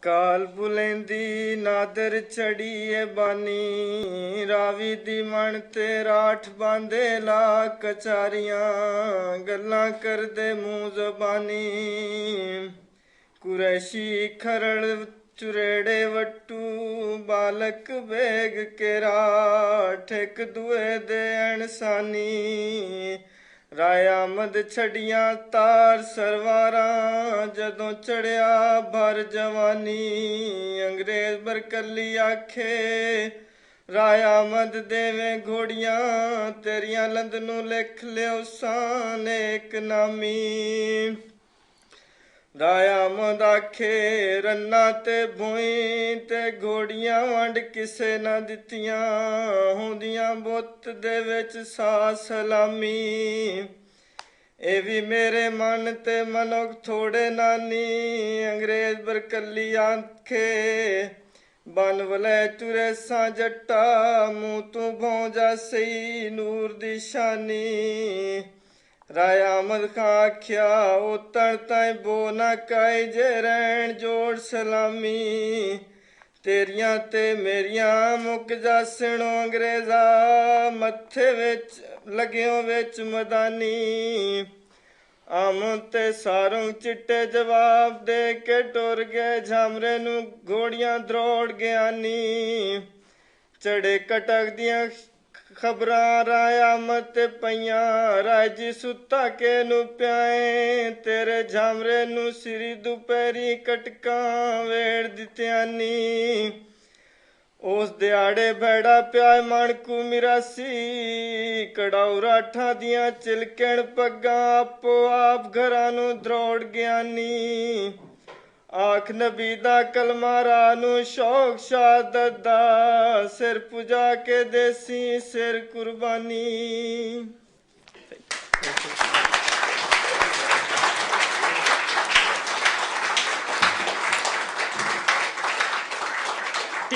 ਕਾਲ ਬੁਲੰਦੀ ਨਾਦਰ ਚੜੀਏ ਬਾਨੀ, ਰਾਵੀ ਦੀ ਮਣ ਤੇ ਰਾਠ ਬਾਂਦੇ ਲਾ ਕਚਾਰੀਆਂ, ਗੱਲਾਂ ਕਰਦੇ ਮੂੰਹ ਜ਼ਬਾਨੀ। ਕੁਰੈਸ਼ੀ ਖਰੜ ਚੁਰੇੜੇ ਵੱਟੂ, ਬਾਲਕ ਬੇਗ ਕੇ ਰਾਠ, ਇੱਕ ਦੂਏ ਦੇ ਅਣਸਾਨੀ। ਰਾਏ ਆਮਦ ਛੜੀਆਂ ਤਾਰ ਸਰਵਾਰਾਂ, ਜਦੋਂ ਚੜਿਆ ਭਰ ਜਵਾਨੀ। ਅੰਗਰੇਜ਼ ਬਰਕਲੀ ਆਖੇ ਰਾਏ ਆਮਦ ਦੇਵੇਂ ਘੋੜੀਆਂ, ਤੇਰੀਆਂ ਲੰਦ ਨੂੰ ਲਿਖ ਲਿਓ ਸਾਨ ਇੱਕ ਨਾਮੀ। ਰਾਏ ਆਮਦ ਆਖੇ ਰੰਨਾ ਤੇ ਭੂਈ ਤੇ ਘੋੜੀਆਂ ਵੰਡ ਕਿਸੇ ਨਾ ਦਿੱਤੀਆਂ, ਹੁੰਦੀਆਂ ਬੁੱਤ ਦੇ ਵਿੱਚ ਸਾ ਸਲਾਮੀ। ਇਹ ਵੀ ਮੇਰੇ ਮਨ ਤੇ ਮਨੁੱਖ ਥੋੜੇ ਨਾਨੀ, ਅੰਗਰੇਜ਼ ਬਰਕਲੀ ਆਖੇ ਬਨ ਵਲੇ ਤੁਰੇ ਸਾਂ ਜੱਟਾ, ਮੂੰਹ ਤੂੰ ਭੌਂ ਜਾ ਸਹੀ ਨੂਰ ਦੀ ਸ਼ਾਨੀ। ਰਾਏ ਆਮਦ ਖਾਂ ਆਖਿਆ ਉਤਣ ਤਾਈਂ ਬੋ ਨਾ ਕਾਈ, ਜੇ ਰਹਿਣ ਜੋੜ ਸਲਾਮੀ। ਤੇਰੀਆਂ ਤੇ ਮੇਰੀਆਂ ਮੁੱਕ ਜਾਸਣੋ ਅੰਗਰੇਜ਼ਾ, ਮੱਥੇ ਵਿੱਚ ਲੱਗਿਓ ਵਿੱਚ ਮਦਾਨੀ। ਆਮਦ ਤੇ ਸਾਰੋਂ ਚਿੱਟੇ ਜਵਾਬ ਦੇ ਕੇ ਟੁਰ ਗਏ, ਝਾਮਰੇ ਨੂੰ ਘੋੜੀਆਂ ਦਰੋੜ ਗਿਆਨੀ। ਚੜੇ ਕਟਕ ਦੀਆਂ ਖਬਰਾਂ ਰਾਏ ਆਮਦ ਤੇ ਪਈਆਂ, ਰਾਏ ਜੀ ਸੁੱਤਾ ਕੇ ਨੂੰ ਪਿਆਏ, ਤੇਰੇ ਝਾਮਰੇ ਨੂੰ ਸਿਰੀ ਦੁਪਹਿਰੀ ਕਟਕਾਂ ਵੇੜ ਦਿੱਤਿਆਨੀ। ਉਸ ਦਿਹਾੜੇ ਭੈੜਾ ਪਿਆ ਮਣਕੂ ਮਿਰਾਸੀ, ਕੜਾਊ ਰਾਠਾਂ ਦੀਆਂ ਚਿਲਕਣ ਪੱਗਾਂ, ਆਪੋ ਆਪ ਘਰਾਂ ਨੂੰ ਦਰੋੜ ਗਿਆਨੀ। ਆਖ ਨਬੀ ਦਾ ਕਲਮਾ ਰਾਹ ਨੂੰ ਸ਼ੌਕ ਸ਼ਹਾਦਤ ਦਾ, ਸਿਰ ਪੁਜਾ ਕੇ ਦੇਸੀ ਸਿਰ ਕੁਰਬਾਨੀ।